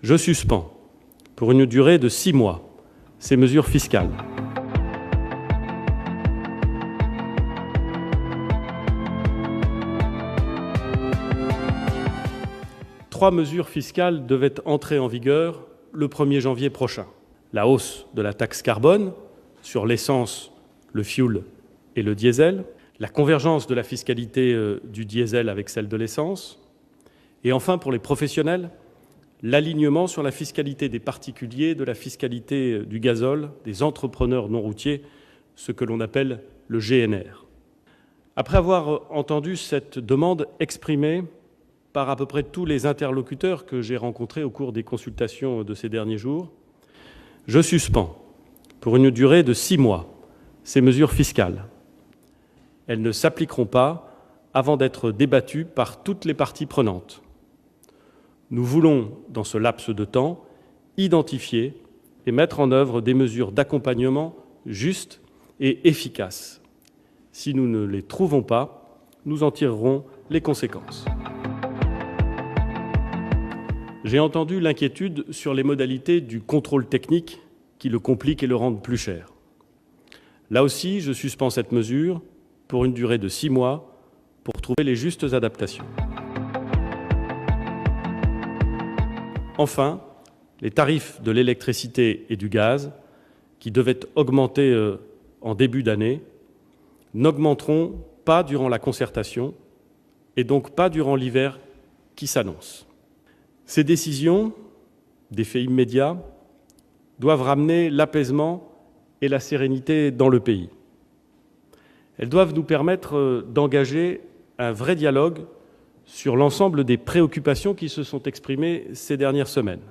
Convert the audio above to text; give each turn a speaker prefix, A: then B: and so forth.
A: Je suspends, pour une durée de 6 mois, ces mesures fiscales. Trois mesures fiscales devaient entrer en vigueur le 1er janvier prochain. La hausse de la taxe carbone sur l'essence, le fioul et le diesel, la convergence de la fiscalité du diesel avec celle de l'essence, et enfin, pour les professionnels, l'alignement sur la fiscalité des particuliers, de la fiscalité du gazole, des entrepreneurs non routiers, ce que l'on appelle le GNR. Après avoir entendu cette demande exprimée par à peu près tous les interlocuteurs que j'ai rencontrés au cours des consultations de ces derniers jours, je suspends, pour une durée de 6 mois, ces mesures fiscales. Elles ne s'appliqueront pas avant d'être débattues par toutes les parties prenantes. Nous voulons, dans ce laps de temps, identifier et mettre en œuvre des mesures d'accompagnement justes et efficaces. Si nous ne les trouvons pas, nous en tirerons les conséquences. J'ai entendu l'inquiétude sur les modalités du contrôle technique qui le compliquent et le rendent plus cher. Là aussi, je suspends cette mesure pour une durée de 6 mois pour trouver les justes adaptations. Enfin, les tarifs de l'électricité et du gaz, qui devaient augmenter en début d'année, n'augmenteront pas durant la concertation et donc pas durant l'hiver qui s'annonce. Ces décisions, d'effet immédiat, doivent ramener l'apaisement et la sérénité dans le pays. Elles doivent nous permettre d'engager un vrai dialogue sur l'ensemble des préoccupations qui se sont exprimées ces dernières semaines.